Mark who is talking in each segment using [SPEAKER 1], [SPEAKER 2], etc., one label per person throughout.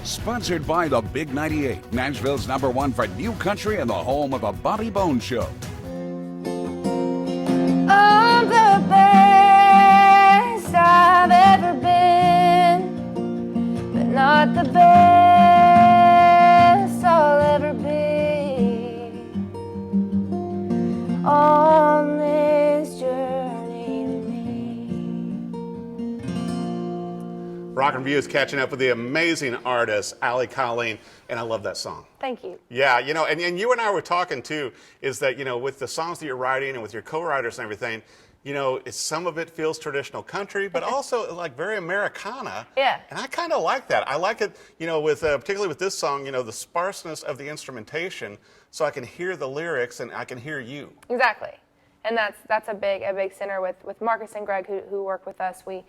[SPEAKER 1] Sponsored by the Big 98, Nashville's #1 for new country and the home of the Bobby Bones Show.
[SPEAKER 2] I'm the best I've ever been, but not the best I'll ever be. On this journey with me.
[SPEAKER 3] Rock and Review is catching up with the amazing artist, Allie Colleen, and I love that song.
[SPEAKER 2] Thank you.
[SPEAKER 3] Yeah, you know, and you and I were talking too, is that, you know, with the songs that you're writing and with your co-writers and everything, you know, some of it feels traditional country, but also like very Americana.
[SPEAKER 2] Yeah.
[SPEAKER 3] And I kind of like that. I like it, you know, with particularly with this song, you know, the sparseness of the instrumentation, so I can hear the lyrics and I can hear you.
[SPEAKER 2] Exactly. And that's a big center with Marcus and Greg who work with us. We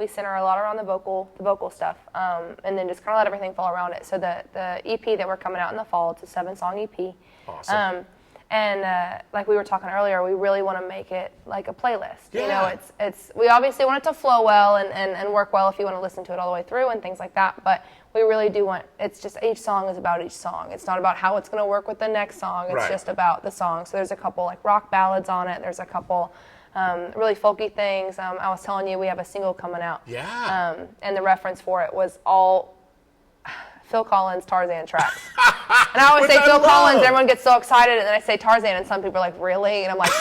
[SPEAKER 2] center a lot around the vocal stuff, and then just kind of let everything fall around it. So the EP that we're coming out in the fall, it's a 7-song EP.
[SPEAKER 3] Awesome.
[SPEAKER 2] And like we were talking earlier, we really want to make it like a playlist.
[SPEAKER 3] Yeah.
[SPEAKER 2] You know, it's we obviously want it to flow well and work well if you want to listen to it all the way through and things like that. But we really do want, it's just each song is about each song. It's not about how it's going to work with the next song. It's
[SPEAKER 3] Right.
[SPEAKER 2] just about the song. So there's a couple like rock ballads on it. There's a couple really folky things. I was telling you we have a single coming out.
[SPEAKER 3] Yeah.
[SPEAKER 2] And the reference for it was all Phil Collins Tarzan tracks. And I always
[SPEAKER 3] Which
[SPEAKER 2] say
[SPEAKER 3] I
[SPEAKER 2] Phil
[SPEAKER 3] love.
[SPEAKER 2] Collins, everyone gets so excited, and then I say Tarzan, and some people are like, really? And I'm like,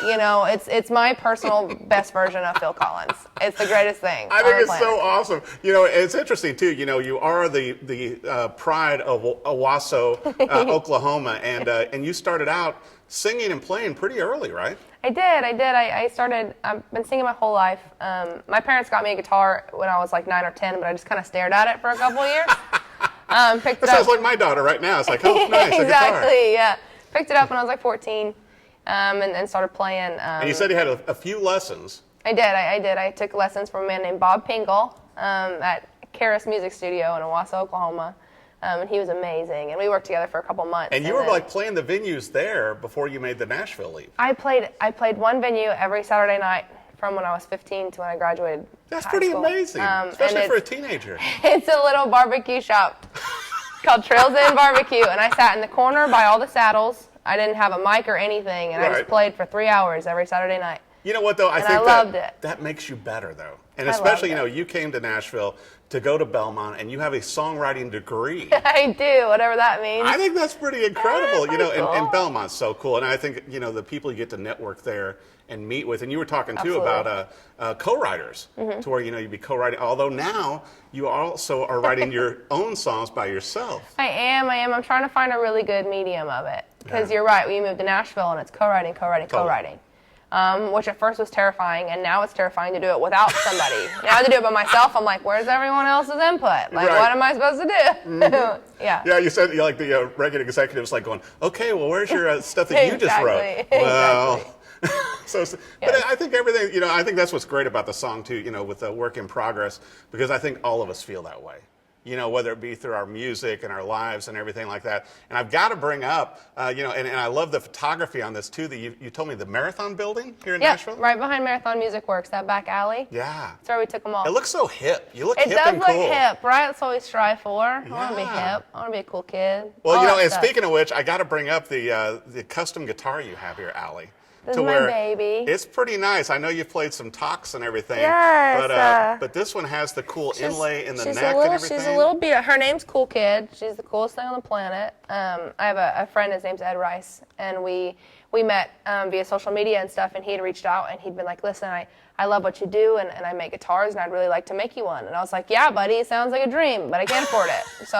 [SPEAKER 2] you know, it's my personal best version of Phil Collins. It's the greatest thing.
[SPEAKER 3] I
[SPEAKER 2] on
[SPEAKER 3] think
[SPEAKER 2] the
[SPEAKER 3] it's
[SPEAKER 2] planet.
[SPEAKER 3] so awesome. You know, it's interesting too. You know, you are the pride of Owasso, Oklahoma, and you started out singing and playing pretty early, right?
[SPEAKER 2] I did. I've been singing my whole life. My parents got me a guitar when I was like 9 or 10, but I just kind of stared at it for a couple of years. Picked it
[SPEAKER 3] That sounds
[SPEAKER 2] up.
[SPEAKER 3] like my daughter right now. It's like, oh, nice, a guitar.
[SPEAKER 2] Exactly, yeah. Picked it up when I was like 14, and started playing.
[SPEAKER 3] And you said you had a few lessons.
[SPEAKER 2] I did. I took lessons from a man named Bob Pingle at Karis Music Studio in Owasso, Oklahoma. And he was amazing. And we worked together for a couple months.
[SPEAKER 3] And you were
[SPEAKER 2] then
[SPEAKER 3] like playing the venues there before you made the Nashville leap.
[SPEAKER 2] I played one venue every Saturday night from when I was 15 to when I graduated.
[SPEAKER 3] That's
[SPEAKER 2] high
[SPEAKER 3] pretty
[SPEAKER 2] school.
[SPEAKER 3] amazing,
[SPEAKER 2] And
[SPEAKER 3] especially for a
[SPEAKER 2] it's-
[SPEAKER 3] teenager.
[SPEAKER 2] It's a little barbecue shop called Trails Inn Barbecue, and I sat in the corner by all the saddles. I didn't have a mic or anything, and I
[SPEAKER 3] Right.
[SPEAKER 2] just played for 3 hours every Saturday night.
[SPEAKER 3] You know what, though? I
[SPEAKER 2] And
[SPEAKER 3] think
[SPEAKER 2] I loved it.
[SPEAKER 3] that makes you better, though. And
[SPEAKER 2] I
[SPEAKER 3] especially, you
[SPEAKER 2] loved
[SPEAKER 3] know,
[SPEAKER 2] it.
[SPEAKER 3] you came to Nashville to go to Belmont, and you have a songwriting degree.
[SPEAKER 2] I do, whatever that means.
[SPEAKER 3] I think that's pretty incredible, you know,
[SPEAKER 2] pretty
[SPEAKER 3] and
[SPEAKER 2] cool.
[SPEAKER 3] Belmont's so cool. And I think, you know, the people you get to network there and meet with, and you were talking too
[SPEAKER 2] Absolutely. Mm-hmm.
[SPEAKER 3] about co-writers, to where, you know, you'd be co-writing, although now you also are writing your own songs by yourself.
[SPEAKER 2] I am. I'm trying to find a really good medium of it. Because
[SPEAKER 3] Yeah.
[SPEAKER 2] you're right, we moved to Nashville and it's co-writing. Which at first was terrifying, and now it's terrifying to do it without somebody. Now I have to do it by myself. I'm like, where's everyone else's input? Like,
[SPEAKER 3] Right.
[SPEAKER 2] what am I supposed to do? Yeah.
[SPEAKER 3] Yeah, you said, you like the regular executives like going, okay, well, where's your stuff that you just wrote?
[SPEAKER 2] Exactly.
[SPEAKER 3] Well, but
[SPEAKER 2] Yes.
[SPEAKER 3] I think everything, you know, I think that's what's great about the song too, you know, with the work in progress, because I think all of us feel that way. You know, whether it be through our music and our lives and everything like that. And I've got to bring up, you know, and I love the photography on this too, that you told me the Marathon building here in
[SPEAKER 2] Yep,
[SPEAKER 3] Nashville?
[SPEAKER 2] right behind Marathon Music Works, that back alley.
[SPEAKER 3] Yeah.
[SPEAKER 2] That's where we took them all.
[SPEAKER 3] It looks so hip. You look
[SPEAKER 2] It
[SPEAKER 3] hip
[SPEAKER 2] does
[SPEAKER 3] and
[SPEAKER 2] look
[SPEAKER 3] cool.
[SPEAKER 2] hip, right? That's what we strive for. I want to be
[SPEAKER 3] Yeah.
[SPEAKER 2] hip. I want to be a cool kid.
[SPEAKER 3] Well,
[SPEAKER 2] All
[SPEAKER 3] you know,
[SPEAKER 2] that
[SPEAKER 3] and
[SPEAKER 2] stuff.
[SPEAKER 3] speaking of which, I got to bring up the custom guitar you have here, Allie.
[SPEAKER 2] This is my baby.
[SPEAKER 3] It's pretty nice. I know you've played some talks and everything.
[SPEAKER 2] Yes,
[SPEAKER 3] But this one has the cool inlay in the
[SPEAKER 2] she's
[SPEAKER 3] neck
[SPEAKER 2] a little,
[SPEAKER 3] and everything.
[SPEAKER 2] She's a little bit. Her name's Cool Kid. She's the coolest thing on the planet. I have a friend. His name's Ed Rice, and we met via social media and stuff. And he had reached out and he'd been like, "Listen, I love what you do, and I make guitars, and I'd really like to make you one." And I was like, "Yeah, buddy, it sounds like a dream, but I can't afford it. So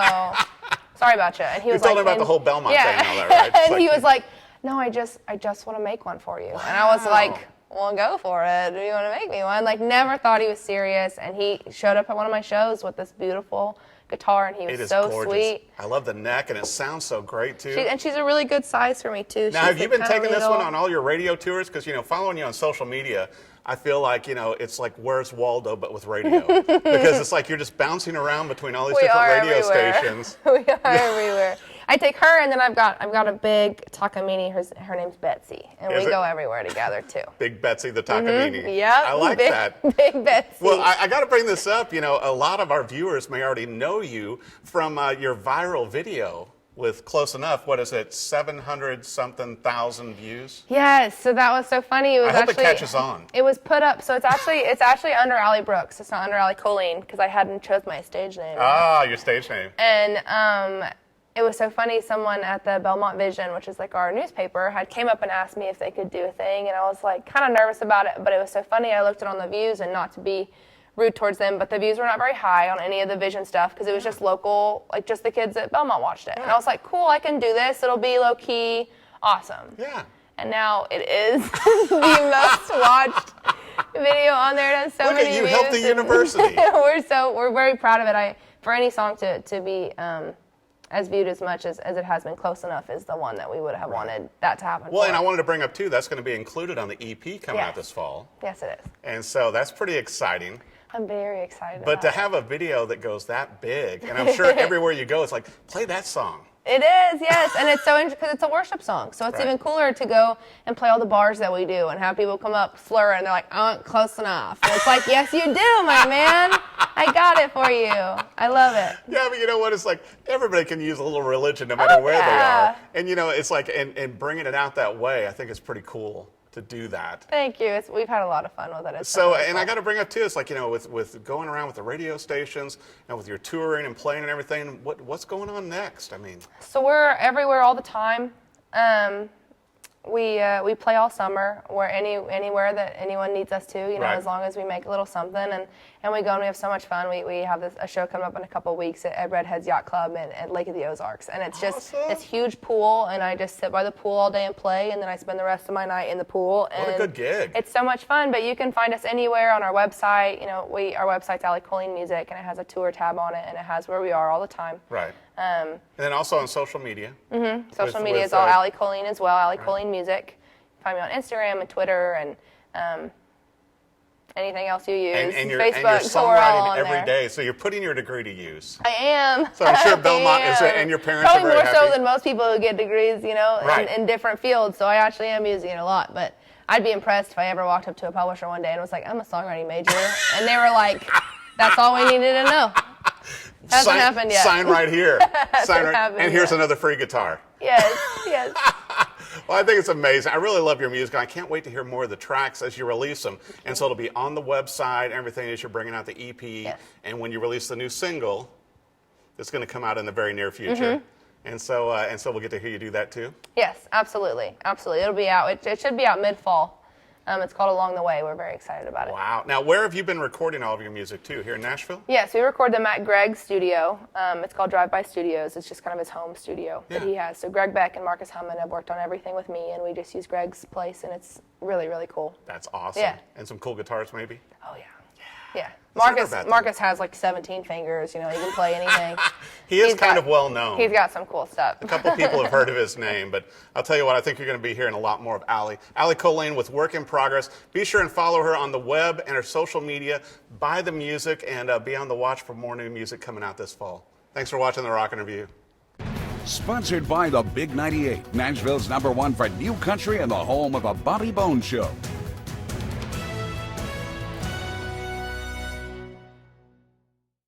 [SPEAKER 2] sorry about you." And he was
[SPEAKER 3] told
[SPEAKER 2] like,
[SPEAKER 3] him about the whole Belmont thing and all that, right? It's
[SPEAKER 2] and he
[SPEAKER 3] like-
[SPEAKER 2] was like, "No, I just want to make one for you." And I was
[SPEAKER 3] Wow.
[SPEAKER 2] like, well, go for it. Do you want to make me one? Like, never thought he was serious. And he showed up at one of my shows with this beautiful guitar, and he
[SPEAKER 3] It
[SPEAKER 2] was
[SPEAKER 3] is
[SPEAKER 2] so
[SPEAKER 3] gorgeous.
[SPEAKER 2] sweet.
[SPEAKER 3] I love the neck, and it sounds so great too.
[SPEAKER 2] And she's a really good size for me, too.
[SPEAKER 3] Now,
[SPEAKER 2] She's
[SPEAKER 3] have you been
[SPEAKER 2] like kinda
[SPEAKER 3] taking this
[SPEAKER 2] little.
[SPEAKER 3] one on all your radio tours? Because, you know, following you on social media, I feel like, you know, it's like Where's Waldo, but with radio. Because it's like you're just bouncing around between all these
[SPEAKER 2] We
[SPEAKER 3] different
[SPEAKER 2] are
[SPEAKER 3] radio
[SPEAKER 2] everywhere.
[SPEAKER 3] stations.
[SPEAKER 2] We are everywhere. I take her, and then I've got a big Takamine. Her name's Betsy, and we go everywhere together too.
[SPEAKER 3] Big Betsy the Takamine.
[SPEAKER 2] Yep.
[SPEAKER 3] I like that.
[SPEAKER 2] Big Betsy.
[SPEAKER 3] Well, I got to bring this up. You know, a lot of our viewers may already know you from your viral video with Close Enough. What is it, 700-something thousand views?
[SPEAKER 2] Yes, so that was so funny.
[SPEAKER 3] I hope it catches on.
[SPEAKER 2] It was put up, so it's actually under Allie Brooks. It's not under Allie Colleen because I hadn't chose my stage name.
[SPEAKER 3] Ah, your stage name.
[SPEAKER 2] And it was so funny. Someone at the Belmont Vision, which is like our newspaper, had came up and asked me if they could do a thing, and I was like kind of nervous about it, but it was so funny. I looked it on the views, and not to be rude towards them, but the views were not very high on any of the Vision stuff because it was just local, like just the kids at Belmont watched it. And I was like, cool, I can do this. It'll be low key, awesome.
[SPEAKER 3] Yeah.
[SPEAKER 2] And now it is the most watched video on there. It has so many views.
[SPEAKER 3] Look at you, helped the university.
[SPEAKER 2] We're very proud of it. For any song to be as viewed as much as it has been, Close Enough is the one that we would have wanted that to happen.
[SPEAKER 3] Well,
[SPEAKER 2] for.
[SPEAKER 3] and I wanted to bring up too, that's going to be included on the EP coming out this fall.
[SPEAKER 2] Yes, it is.
[SPEAKER 3] And so that's pretty exciting.
[SPEAKER 2] I'm very excited
[SPEAKER 3] But
[SPEAKER 2] about
[SPEAKER 3] to
[SPEAKER 2] it.
[SPEAKER 3] have a video that goes that big, and I'm sure everywhere you go, it's like, play that song.
[SPEAKER 2] It is, yes, and it's so interesting because it's a worship song, so it's even cooler to go and play all the bars that we do and have people come up slur and they're like, close enough. And it's like, yes, you do, my man. I got it for you. I love it.
[SPEAKER 3] Yeah, but you know what? It's like everybody can use a little religion no matter where they are. And you know, it's like, and bringing it out that way, I think it's pretty cool to do that.
[SPEAKER 2] Thank you. We've had a lot of fun with it.
[SPEAKER 3] So, and I got to bring up too, it's like, you know, with going around with the radio stations and with your touring and playing and everything, what's going on next? I mean,
[SPEAKER 2] so we're everywhere all the time. We play all summer, where anywhere that anyone needs us to, you know, as long as we make a little something, and we go and we have so much fun. We have a show coming up in a couple of weeks at Redhead's Yacht Club at Lake of the Ozarks, and it's just this huge pool, and I just sit by the pool all day and play, and then I spend the rest of my night in the pool. And
[SPEAKER 3] what a good gig!
[SPEAKER 2] It's so much fun. But you can find us anywhere on our website. You know, our website's Allie Colleen Music, and it has a tour tab on it, and it has where we are all the time.
[SPEAKER 3] Right. And then also on social media.
[SPEAKER 2] Social media is all Allie Colleen as well, Allie Colleen Music. Find me on Instagram and Twitter and anything else you use.
[SPEAKER 3] And you're
[SPEAKER 2] Facebook,
[SPEAKER 3] songwriting every day, so you're putting your degree to use.
[SPEAKER 2] I am.
[SPEAKER 3] So I'm sure Belmont is, and your parents
[SPEAKER 2] probably
[SPEAKER 3] are very
[SPEAKER 2] more
[SPEAKER 3] happy.
[SPEAKER 2] so than most people who get degrees, you know, in different fields. So I actually am using it a lot. But I'd be impressed if I ever walked up to a publisher one day and was like, I'm a songwriting major. And they were like, that's all we needed to know. Hasn't happened yet.
[SPEAKER 3] Sign right here. Sign right,
[SPEAKER 2] happened
[SPEAKER 3] and here's
[SPEAKER 2] yet.
[SPEAKER 3] another free guitar.
[SPEAKER 2] Yes, yes.
[SPEAKER 3] Well, I think it's amazing. I really love your music. I can't wait to hear more of the tracks as you release them. And so it'll be on the website, everything as you're bringing out the EP.
[SPEAKER 2] Yes.
[SPEAKER 3] And when you release the new single, it's going to come out in the very near future. And so we'll get to hear you do that too?
[SPEAKER 2] Yes, absolutely. Absolutely. It'll be out. It should be out mid-fall. It's called Along the Way. We're very excited about it.
[SPEAKER 3] Wow. Now, where have you been recording all of your music too? Here in Nashville?
[SPEAKER 2] Yes, we record them at Greg's studio. It's called Drive By Studios. It's just kind of his home studio that he has. So Greg Beck and Marcus Hammond have worked on everything with me, and we just use Greg's place, and it's really, really cool.
[SPEAKER 3] That's awesome.
[SPEAKER 2] Yeah.
[SPEAKER 3] And some cool guitars maybe?
[SPEAKER 2] Oh, yeah. Yeah.
[SPEAKER 3] That's never a bad thing.
[SPEAKER 2] Marcus has like 17 fingers. You know, he can play anything.
[SPEAKER 3] He's kind of well known.
[SPEAKER 2] He's got some cool stuff.
[SPEAKER 3] A couple people have heard of his name, but I'll tell you what, I think you're going to be hearing a lot more of Allie. Allie Colleen with Work in Progress. Be sure and follow her on the web and her social media. Buy the music and be on the watch for more new music coming out this fall. Thanks for watching The Rockin' Review.
[SPEAKER 1] Sponsored by the Big 98, Nashville's #1 for new country and the home of a Bobby Bones Show.